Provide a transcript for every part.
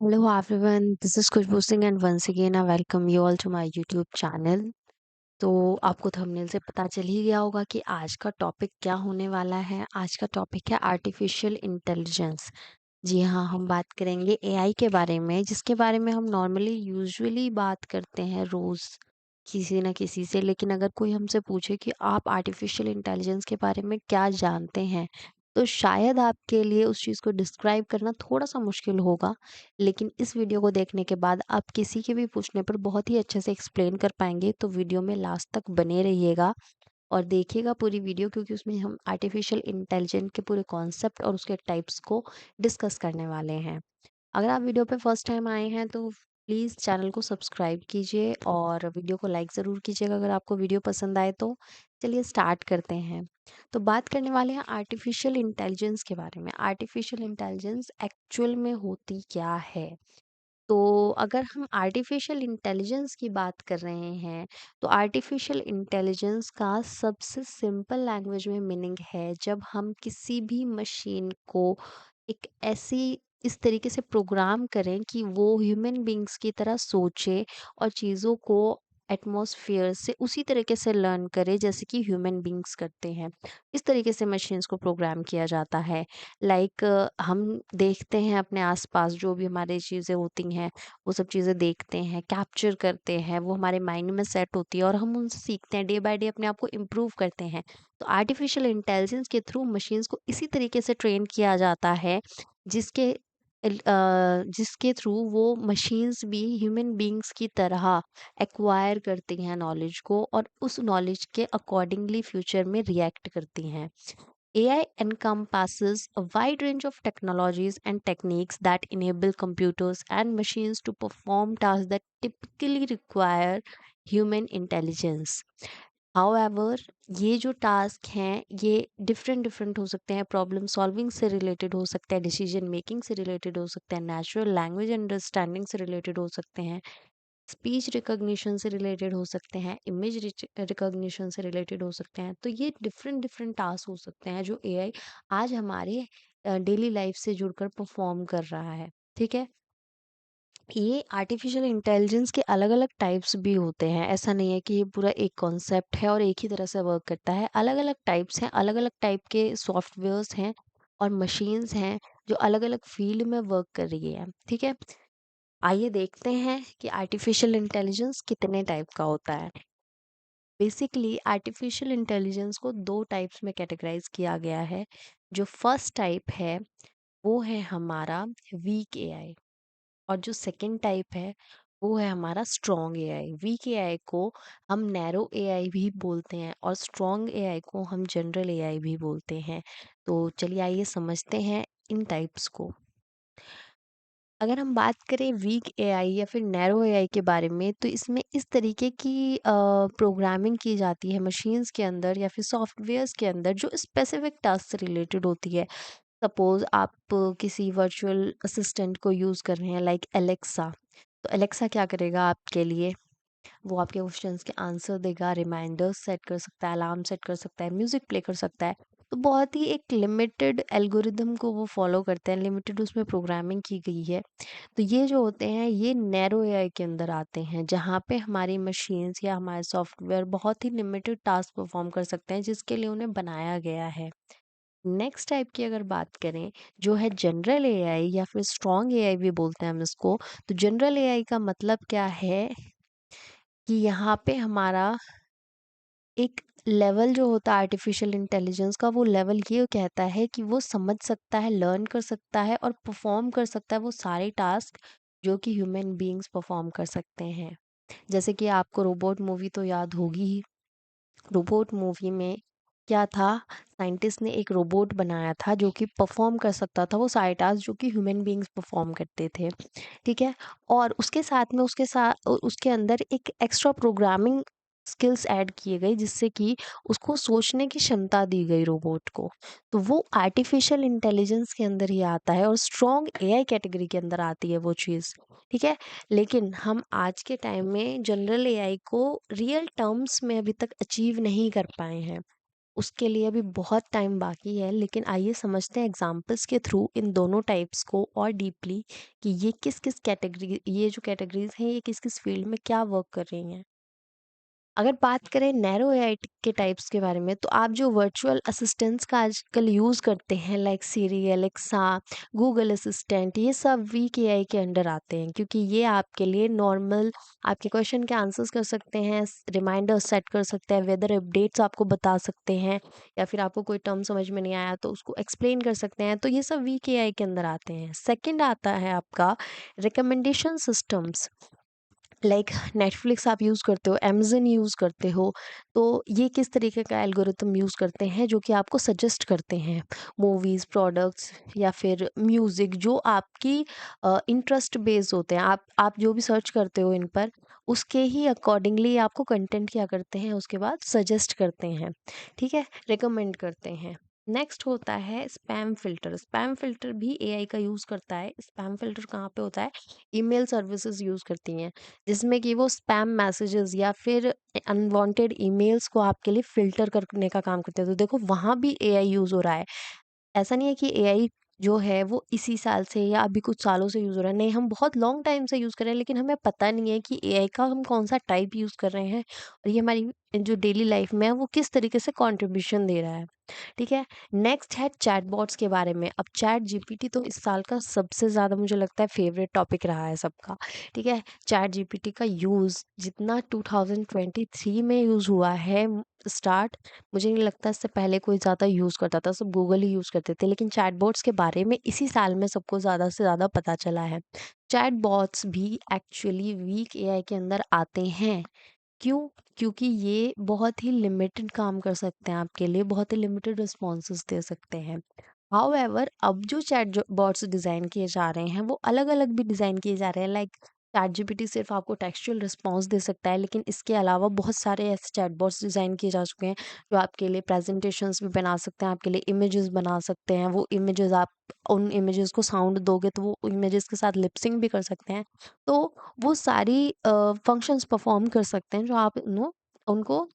Hello everyone, this is Khushbu Singh and once again I welcome you all to my YouTube channel। तो आपको thumbnail से पता चल ही गया होगा कि आज का टॉपिक क्या होने वाला है। आज का टॉपिक है आर्टिफिशियल इंटेलिजेंस। जी हाँ, हम बात करेंगे एआई के बारे में, जिसके बारे में हम नॉर्मली यूजुअली बात करते हैं रोज़ किसी न किसी से। लेकिन अगर कोई हमसे पूछे कि आप आर्टिफिशियल इंटेलिजेंस के बारे में क्या जानते हैं, तो शायद आपके लिए उस चीज़ को डिस्क्राइब करना थोड़ा-सा मुश्किल होगा। लेकिन इस वीडियो को देखने के बाद आप किसी के भी पूछने पर बहुत ही अच्छे से एक्सप्लेन कर पाएँगे। तो वीडियो में लास्ट तक बने रहिएगा और देखिएगा पूरी वीडियो, क्योंकि उसमें हम आर्टिफिशियल इंटेलिजेंस के पूरे कॉन्सेप्ट और उसके टाइप्स को डिस्कस करने वाले हैं। अगर आप वीडियो पे फर्स्ट टाइम आए हैं तो प्लीज़ चैनल को सब्सक्राइब कीजिए और वीडियो को लाइक ज़रूर कीजिएगा अगर आपको वीडियो पसंद आए तो। चलिए स्टार्ट करते हैं। तो बात करने वाले हैं आर्टिफिशियल इंटेलिजेंस के बारे में। आर्टिफिशियल इंटेलिजेंस एक्चुअल में होती क्या है? तो अगर हम आर्टिफिशियल इंटेलिजेंस की बात कर रहे हैं, तो आर्टिफिशियल इंटेलिजेंस का सबसे सिंपल लैंग्वेज में मीनिंग है जब हम किसी भी मशीन को एक ऐसी इस तरीके से प्रोग्राम करें कि वो ह्यूमन बींग्स की तरह सोचे और चीज़ों को एटमॉस्फेयर से उसी तरीके से लर्न करे जैसे कि ह्यूमन बींग्स करते हैं। इस तरीके से मशीन्स को प्रोग्राम किया जाता है। लाइक हम देखते हैं अपने आसपास जो भी हमारी चीज़ें होती हैं, वो सब चीज़ें देखते हैं, कैप्चर करते हैं, वो हमारे माइंड में सेट होती है और हम उनसे सीखते हैं, डे बाय डे अपने आप को इम्प्रूव करते हैं। तो आर्टिफिशियल इंटेलिजेंस के थ्रू मशीन्स को इसी तरीके से ट्रेन किया जाता है जिसके जिसके थ्रू वो मशीन्स भी ह्यूमन बींग्स की तरह एक्वायर करती हैं नॉलेज को और उस नॉलेज के अकॉर्डिंगली फ्यूचर में रिएक्ट करती हैं। AI encompasses a wide range of technologies and techniques that enable computers and machines to perform tasks that typically require human intelligence. However, ये जो टास्क हैं ये डिफरेंट डिफरेंट हो सकते हैं। प्रॉब्लम सॉल्विंग से रिलेटेड हो सकते हैं, डिसीजन मेकिंग से रिलेटेड हो सकते हैं, नेचुरल लैंग्वेज अंडरस्टैंडिंग से रिलेटेड हो सकते हैं, स्पीच रिकॉग्निशन से रिलेटेड हो सकते हैं, इमेज रिकॉग्निशन से रिलेटेड हो सकते हैं। तो ये डिफरेंट डिफरेंट टास्क हो सकते हैं जो एआई आज हमारे डेली लाइफ से जुड़कर परफॉर्म कर रहा है। ठीक है, ये आर्टिफिशियल इंटेलिजेंस के अलग अलग टाइप्स भी होते हैं। ऐसा नहीं है कि ये पूरा एक कॉन्सेप्ट है और एक ही तरह से वर्क करता है। अलग अलग टाइप्स हैं, अलग अलग टाइप के सॉफ्टवेयर्स हैं और मशीन्स हैं जो अलग अलग फील्ड में वर्क कर रही है। ठीक है, आइए देखते हैं कि आर्टिफिशियल इंटेलिजेंस कितने टाइप का होता है। बेसिकली आर्टिफिशियल इंटेलिजेंस को दो टाइप्स में कैटेगराइज किया गया है। जो फर्स्ट टाइप है वो है हमारा वीक एआई और जो सेकंड टाइप है वो है हमारा स्ट्रॉन्ग एआई। वीक एआई को हम नैरो एआई भी बोलते हैं और स्ट्रॉन्ग एआई को हम जनरल एआई भी बोलते हैं। तो चलिए आइए समझते हैं इन टाइप्स को। अगर हम बात करें वीक एआई या फिर नैरो एआई के बारे में, तो इसमें इस तरीके की प्रोग्रामिंग की जाती है मशीन्स के अंदर या फिर सॉफ्टवेयर्स के अंदर जो स्पेसिफिक टास्क से रिलेटेड होती है। सपोज आप किसी वर्चुअल असिस्टेंट को यूज़ कर रहे हैं लाइक एलेक्सा। तो एलेक्सा क्या करेगा आपके लिए? वो आपके क्वेश्चंस के आंसर देगा, रिमाइंडर्स सेट कर सकता है, अलार्म सेट कर सकता है, म्यूजिक प्ले कर सकता है। तो बहुत ही एक लिमिटेड एल्गोरिदम को वो फॉलो करते हैं, लिमिटेड उसमें प्रोग्रामिंग की गई है। तो ये जो होते हैं ये नैरो एआई के अंदर आते हैं, जहाँ पे हमारी मशीन्स या हमारे सॉफ्टवेयर बहुत ही लिमिटेड टास्क परफॉर्म कर सकते हैं जिसके लिए उन्हें बनाया गया है। नेक्स्ट टाइप की अगर बात करें, जो है जनरल एआई या फिर स्ट्रॉन्ग एआई भी बोलते हैं हम इसको। तो जनरल एआई का मतलब क्या है कि यहाँ पे हमारा एक लेवल जो होता है आर्टिफिशियल इंटेलिजेंस का, वो लेवल ये कहता है कि वो समझ सकता है, लर्न कर सकता है और परफॉर्म कर सकता है वो सारे टास्क जो कि ह्यूमन बीइंग्स परफॉर्म कर सकते हैं। जैसे कि आपको रोबोट मूवी तो याद होगी ही। रोबोट मूवी में क्या था, साइंटिस्ट ने एक रोबोट बनाया था जो कि परफॉर्म कर सकता था वो सारे टास्क जो कि ह्यूमन बीइंग्स परफॉर्म करते थे। ठीक है, और उसके साथ में उसके अंदर एक एक्स्ट्रा प्रोग्रामिंग स्किल्स ऐड किए गए जिससे कि उसको सोचने की क्षमता दी गई रोबोट को। तो वो आर्टिफिशियल इंटेलिजेंस के अंदर ही आता है और स्ट्रॉन्ग एआई कैटेगरी के अंदर आती है वो चीज़। ठीक है, लेकिन हम आज के टाइम में जनरल एआई को रियल टर्म्स में अभी तक अचीव नहीं कर पाए हैं। उसके लिए अभी बहुत टाइम बाकी है, लेकिन आइए समझते हैं एग्जांपल्स के थ्रू इन दोनों टाइप्स को और डीपली कि ये किस किस कैटेगरी, ये जो कैटेगरीज हैं ये किस किस फील्ड में क्या वर्क कर रही हैं। अगर बात करें नैरो एआई के टाइप्स के बारे में, तो आप जो वर्चुअल असिस्टेंट्स का आजकल यूज़ करते हैं लाइक सिरी, एलेक्सा, गूगल असिस्टेंट, ये सब वीक एआई के अंडर आते हैं, क्योंकि ये आपके लिए नॉर्मल आपके क्वेश्चन के आंसर्स कर सकते हैं, रिमाइंडर्स सेट कर सकते हैं, वेदर अपडेट्स आपको बता सकते हैं, या फिर आपको कोई टर्म समझ में नहीं आया तो उसको एक्सप्लेन कर सकते हैं। तो ये सब वीक एआई के अंदर आते हैं। सेकेंड आता है आपका रिकमेंडेशन सिस्टम्स, लाइक नेटफ्लिक्स आप यूज़ करते हो, अमेज़न यूज़ करते हो, तो ये किस तरीके का एल्गोरिथम यूज़ करते हैं जो कि आपको सजेस्ट करते हैं मूवीज़, प्रोडक्ट्स या फिर म्यूज़िक जो आपकी इंटरेस्ट बेस्ड होते हैं। आप जो भी सर्च करते हो इन पर, उसके ही अकॉर्डिंगली आपको कंटेंट क्या करते हैं उसके बाद सजेस्ट करते हैं, ठीक है, रिकमेंड करते हैं। नेक्स्ट होता है स्पैम फ़िल्टर। स्पैम फ़िल्टर भी एआई का यूज़ करता है। स्पैम फ़िल्टर कहाँ पे होता है? ईमेल सर्विसेज़ यूज़ करती हैं, जिसमें कि वो स्पैम मैसेजेस या फिर अनवांटेड ईमेल्स को आपके लिए फ़िल्टर करने का काम करते हैं। तो देखो वहाँ भी एआई यूज़ हो रहा है। ऐसा नहीं है कि एआई जो है वो इसी साल से या अभी कुछ सालों से यूज़ हो रहा है। नहीं, हम बहुत लॉन्ग टाइम से यूज़ कर रहे हैं, लेकिन हमें पता नहीं है कि एआई का हम कौन-सा टाइप यूज़ कर रहे हैं और ये हमारी जो डेली लाइफ़ में है वो किस तरीके से कंट्रीब्यूशन दे रहा है। ठीक है? नेक्स्ट है चैटबॉट्स के बारे में। अब चैट जीपीटी तो इस साल का सबसे ज़्यादा मुझे लगता है फ़ेवरेट टॉपिक रहा है सबका। ठीक है? चैट जीपीटी का यूज़ जितना 2023 में यूज़ हुआ है स्टार्ट, मुझे नहीं लगता इससे पहले कोई ज़्यादा यूज़ करता था, सब गूगल ही यूज़ करते थे। लेकिन चैटबॉट्स के बारे में इसी साल में सबको ज़्यादा से ज़्यादा पता चला है। चैटबॉट्स भी एक्चुअली वीक एआई के अंदर आते हैं। क्यों? क्योंकि ये बहुत ही लिमिटेड काम कर सकते हैं आपके लिए, बहुत ही लिमिटेड रिस्पॉन्सेज दे सकते हैं। हाउएवर अब जो चैट जो बॉट्स डिज़ाइन किए जा रहे हैं वो अलग-अलग भी डिज़ाइन किए जा रहे हैं, लाइक चैटजीपीटी सिर्फ आपको टेक्सचुअल रिस्पॉन्स दे सकता है, लेकिन इसके अलावा बहुत सारे ऐसे चैटबॉट्स डिज़ाइन किए जा चुके हैं जो आपके लिए प्रेजेंटेशंस भी बना सकते हैं, आपके लिए इमेजेस बना सकते हैं। वो इमेजेस आप उन इमेजेस को साउंड दोगे तो वो इमेजेस के साथ लिप सिंक भी कर सकते हैं। तो वो सारी फंक्शंस परफॉर्म कर सकते हैं जो आप उनको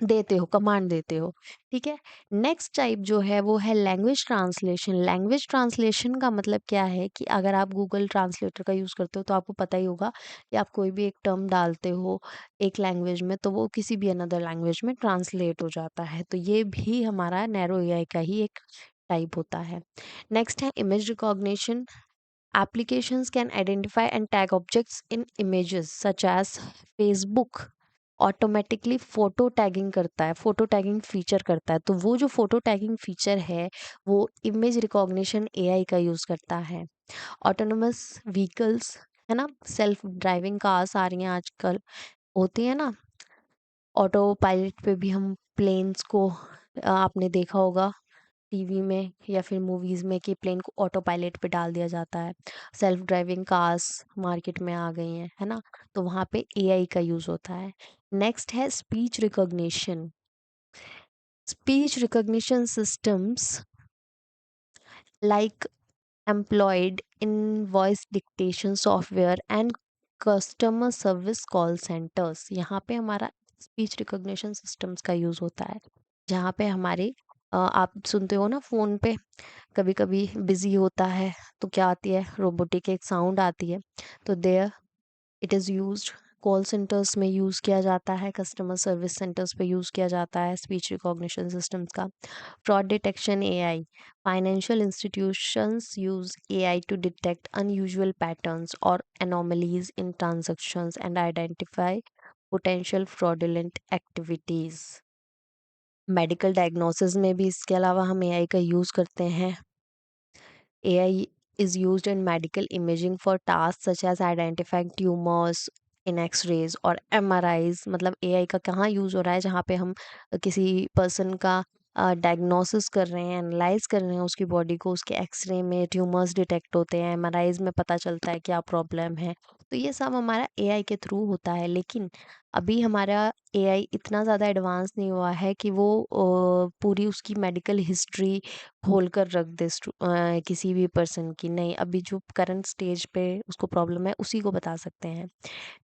देते हो, कमांड देते हो, ठीक है? नेक्स्ट टाइप जो है वो है लैंग्वेज ट्रांसलेशन। लैंग्वेज ट्रांसलेशन का मतलब क्या है कि अगर आप गूगल ट्रांसलेटर का यूज़ करते हो तो आपको पता ही होगा कि आप कोई भी एक टर्म डालते हो एक लैंग्वेज में तो वो किसी भी अनदर लैंग्वेज में ट्रांसलेट हो जाता है। तो ये भी हमारा नैरो एआई का ही एक टाइप होता है। नेक्स्ट है image recognition. Applications can identify and tag objects in images such as Facebook automatically photo tagging करता है, फोटो टैगिंग फीचर करता है। तो वो जो फोटो टैगिंग फीचर है वो इमेज रिकॉग्निशन एआई का यूज़ करता है। ऑटोनोमस व्हीकल्स, है ना, सेल्फ ड्राइविंग कार्स आ रही हैं आजकल, होती है ना, ऑटो पायलट पे भी हम प्लेन्स को आपने देखा होगा टीवी में या फिर मूवीज़ में कि प्लेन को ऑटो पायलट पे डाल दिया जाता है। सेल्फ ड्राइविंग कार्स मार्केट में आ गई हैं, है ना? तो वहाँ पे एआई का यूज़ होता है। नेक्स्ट है speech recognition. Speech recognition systems like employed in voice dictation software and customer service call centres, यहाँ पे हमारा स्पीच रिकॉग्निशन सिस्टम्स का यूज़ होता है। जहाँ पे हमारे आप सुनते हो ना फ़ोन पे कभी कभी बिजी होता है तो क्या आती है, रोबोटिक एक साउंड आती है। तो there it is used, call centres में यूज़ किया जाता है, कस्टमर सर्विस सेंटर्स पे यूज़ किया जाता है स्पीच रिकॉग्निशन सिस्टम्स का। Fraud detection AI, financial institutions use AI to detect unusual patterns और anomalies in transactions and identify potential fraudulent activities. Medical diagnosis में भी इसके अलावा हम एआई का यूज़ करते हैं। AI is used in medical imaging for tasks such as identifying tumors in X-rays और MRIs। मतलब एआई का कहाँ यूज़ हो रहा है, जहाँ पे हम किसी पर्सन का डायग्नोसिस कर रहे हैं, एनालाइज कर रहे हैं उसकी बॉडी को, उसके एक्सरे में ट्यूमर्स डिटेक्ट होते हैं, एमआरआईज में पता चलता है क्या प्रॉब्लम है। तो ये सब हमारा एआई के थ्रू होता है। लेकिन अभी हमारा एआई इतना ज़्यादा एडवांस नहीं हुआ है कि वो पूरी उसकी मेडिकल हिस्ट्री खोल कर रख दे किसी भी पर्सन की। नहीं, अभी जो करंट स्टेज पे उसको प्रॉब्लम है उसी को बता सकते हैं।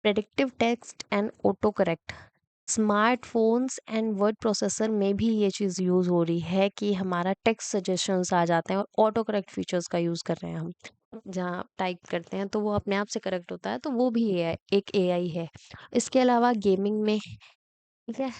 Predictive text and auto correct, smartphones and word processor में भी ये चीज़ यूज़ हो रही है कि हमारा टेक्स्ट सजेशंस आ जाते हैं और ऑटो करेक्ट फीचर्स का यूज़ कर रहे हैं हम। जहाँ टाइप करते हैं तो वो अपने आप से करेक्ट होता है, तो वो भी एआई एक एआई है। इसके अलावा गेमिंग में, ठीक है,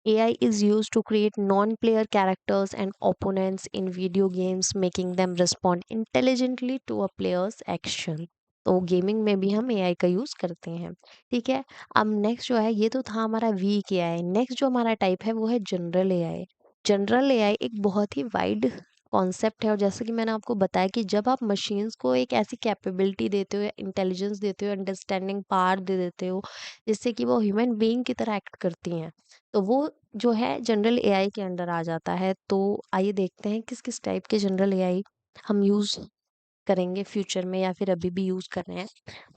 AI is used to create non-player characters and opponents in video games, making them respond intelligently to a player's action. तो गेमिंग में भी हम एआई का यूज करते हैं। ठीक है, अब नेक्स्ट जो है, ये तो था हमारा वीक एआई। नेक्स्ट जो हमारा टाइप है वो है जनरल एआई। जनरल एआई एक बहुत ही वाइड कॉन्सेप्ट है, और जैसे कि मैंने आपको बताया कि जब आप मशीन्स को एक ऐसी कैपेबिलिटी देते हो या इंटेलिजेंस देते हो, अंडरस्टैंडिंग पावर दे देते हो, जिससे कि वो ह्यूमन बीइंग की तरह एक्ट करती हैं, तो वो जो है जनरल एआई के अंडर आ जाता है। तो आइए देखते हैं किस किस टाइप के जनरल एआई हम यूज़ करेंगे फ्यूचर में या फिर अभी भी यूज़ कर रहे हैं।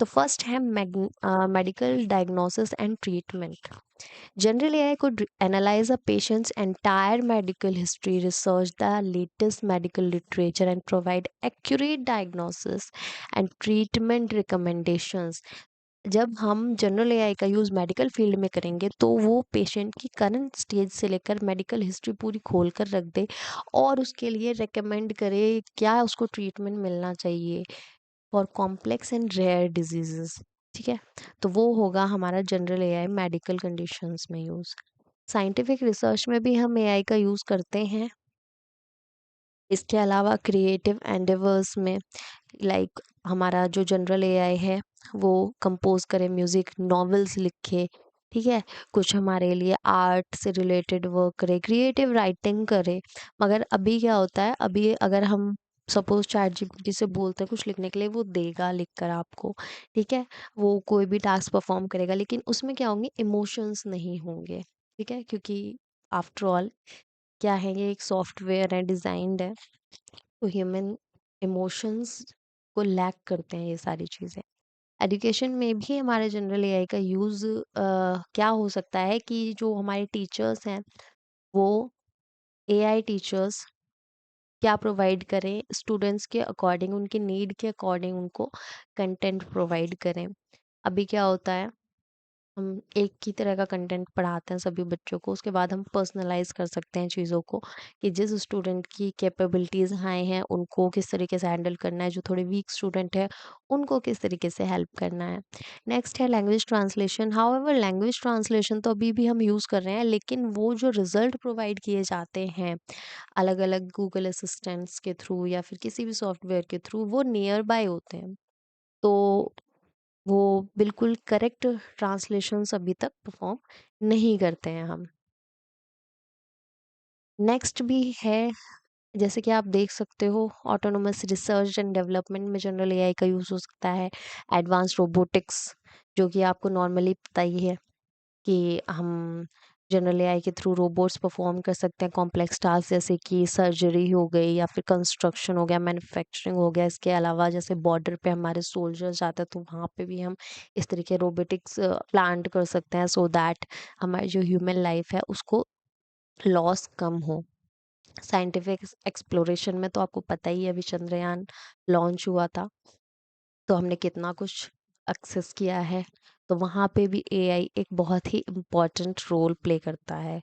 तो फर्स्ट है medical diagnosis and treatment. General AI could analyze a patient's entire medical history, research the latest medical literature, and provide accurate diagnosis and treatment recommendations. जब हम जनरल एआई का यूज़ मेडिकल फील्ड में करेंगे तो वो patient की current stage से लेकर मेडिकल हिस्ट्री पूरी खोल कर रख दे और उसके लिए रेकमेंड करे क्या उसको ट्रीटमेंट मिलना चाहिए for complex and rare diseases. ठीक है, तो वो होगा हमारा जनरल एआई मेडिकल कंडीशंस में यूज़। साइंटिफिक रिसर्च में भी हम एआई का यूज़ करते हैं। इसके अलावा क्रिएटिव एंडेवर्स में, लाइक हमारा जो जनरल एआई है वो कंपोज करे म्यूजिक, नॉवेल्स लिखे, ठीक है, कुछ हमारे लिए आर्ट से रिलेटेड वर्क करे, क्रिएटिव राइटिंग करे। मगर अभी क्या होता है, अभी अगर हम सपोज चैट जीपीटी से बोलते हैं कुछ लिखने के लिए, वो देगा लिख कर आपको, ठीक है, वो कोई भी टास्क परफॉर्म करेगा, लेकिन उसमें क्या होंगे, इमोशंस नहीं होंगे। ठीक है, क्योंकि आफ्टर ऑल क्या है, ये एक सॉफ्टवेयर है, डिजाइंड है, तो ह्यूमन इमोशंस को लैक करते हैं ये सारी चीज़ें। एजुकेशन में भी हमारे जनरल एआई का यूज़ क्या हो सकता है कि जो हमारे टीचर्स हैं वो एआई टीचर्स क्या प्रोवाइड करें, स्टूडेंट्स के अकॉर्डिंग, उनकी नीड के अकॉर्डिंग उनको कंटेंट प्रोवाइड करें। अभी क्या होता है, हम एक ही तरह का कंटेंट पढ़ाते हैं सभी बच्चों को, उसके बाद हम पर्सनलाइज कर सकते हैं चीज़ों को कि जिस स्टूडेंट की कैपेबिलिटीज़ हाई हैं उनको किस तरीके से हैंडल करना है, जो थोड़े वीक स्टूडेंट है उनको किस तरीके से हेल्प करना है। नेक्स्ट है language translation. However language translation तो अभी भी हम यूज़ कर रहे हैं, लेकिन वो जो रिजल्ट प्रोवाइड किए जाते हैं अलग अलग गूगल असिस्टेंट्स के थ्रू या फिर किसी भी सॉफ्टवेयर के थ्रू, वो नियर बाय होते हैं, तो वो बिल्कुल करेक्ट ट्रांसलेशंस अभी तक परफॉर्म नहीं करते हैं हम। नेक्स्ट भी है, जैसे कि आप देख सकते हो, ऑटोनोमस रिसर्च एंड डेवलपमेंट में जनरल एआई का यूज़ हो सकता है। एडवांस रोबोटिक्स, जो कि आपको नॉर्मली पता ही है कि हम जनरल एआई के थ्रू रोबोट्स परफॉर्म कर सकते हैं कॉम्प्लेक्स टास्क, जैसे कि सर्जरी हो गई या फिर कंस्ट्रक्शन हो गया, मैन्युफैक्चरिंग हो गया। इसके अलावा जैसे बॉर्डर पे हमारे सोल्जर्स जाते हैं तो वहाँ पे भी हम इस तरीके रोबोटिक्स प्लांट कर सकते हैं, सो दैट हमारी जो ह्यूमन लाइफ है उसको लॉस कम हो। साइंटिफिक एक्सप्लोरेशन में तो आपको पता ही है, अभी चंद्रयान लॉन्च हुआ था तो हमने कितना कुछ एक्सेस किया है, तो वहाँ पे भी एआई एक बहुत ही इम्पोर्टेंट रोल प्ले करता है।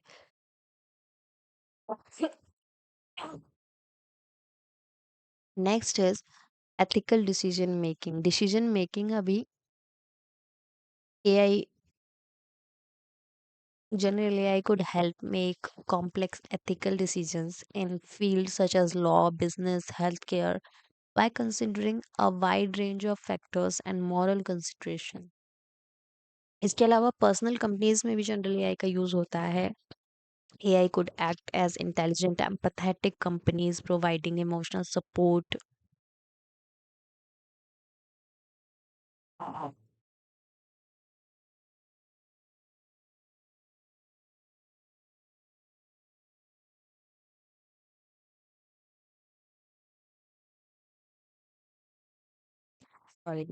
Next is ethical decision making अभी AI, general AI could help make complex ethical decisions in fields such as law, business, healthcare by considering a wide range of factors and moral consideration. इसके अलावा personal companies में भी general AI का use होता है। AI could act as intelligent, empathetic companies providing emotional support. Sorry.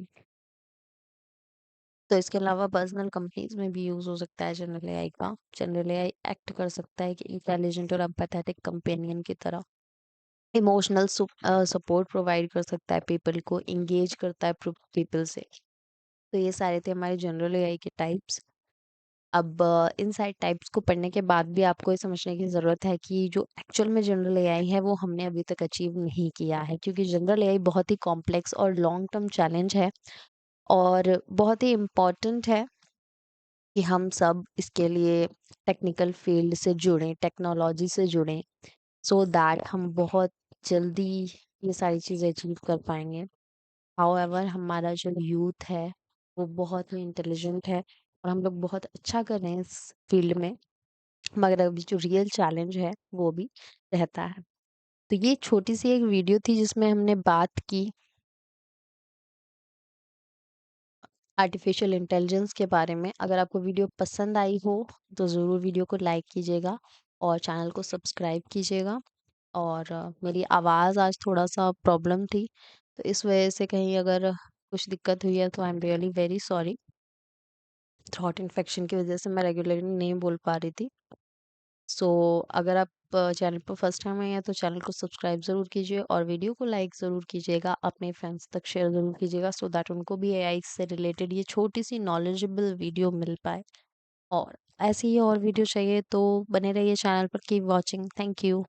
तो इसके अलावा पर्सनल कंपनीज में भी यूज हो सकता है जनरल एआई का। जनरल एआई एक्ट कर सकता है कि इंटेलिजेंट और एम्पैथेटिक कंपेनियन की तरह, इमोशनल सपोर्ट प्रोवाइड कर सकता है, पीपल को इंगेज करता है पीपल से। तो ये सारे थे हमारे जनरल एआई के टाइप्स। अब इन सारे टाइप्स को पढ़ने के बाद भी आपको ये समझने की ज़रूरत है कि जो एक्चुअल में जनरल एआई है वो हमने अभी तक अचीव नहीं किया है, क्योंकि जनरल एआई बहुत ही कॉम्प्लेक्स और लॉन्ग टर्म चैलेंज है और बहुत ही इम्पोर्टेंट है कि हम सब इसके लिए टेक्निकल फील्ड से जुड़ें, टेक्नोलॉजी से जुड़ें, सो दैट हम बहुत जल्दी ये सारी चीज़ें अचीव कर पाएँगे। हाउएवर हमारा जो यूथ है वो बहुत ही इंटेलिजेंट है और हम लोग बहुत अच्छा कर रहे हैं इस फील्ड में, मगर अभी जो रियल चैलेंज है वो भी रहता है। तो ये छोटी सी एक वीडियो थी जिसमें हमने बात की आर्टिफिशियल इंटेलिजेंस के बारे में। अगर आपको वीडियो पसंद आई हो तो ज़रूर वीडियो को लाइक कीजिएगा और चैनल को सब्सक्राइब कीजिएगा। और मेरी आवाज़ आज थोड़ा-सा प्रॉब्लम थी, तो इस वजह से कहीं अगर कुछ दिक्कत हुई है तो I am really very sorry. Throat infection की वजह से मैं रेगुलरली नहीं बोल पा रही थी। सो अगर आप चैनल पर फर्स्ट टाइम आए हैं तो चैनल को सब्सक्राइब ज़रूर कीजिए और वीडियो को लाइक ज़रूर कीजिएगा, अपने फ्रेंड्स तक शेयर ज़रूर कीजिएगा सो दैट उनको भी एआई से रिलेटेड ये छोटी-सी नॉलेजेबल वीडियो मिल पाए। और ऐसी ही और वीडियो चाहिए तो बने रहिए चैनल पर, कीप वॉचिंग। Thank you.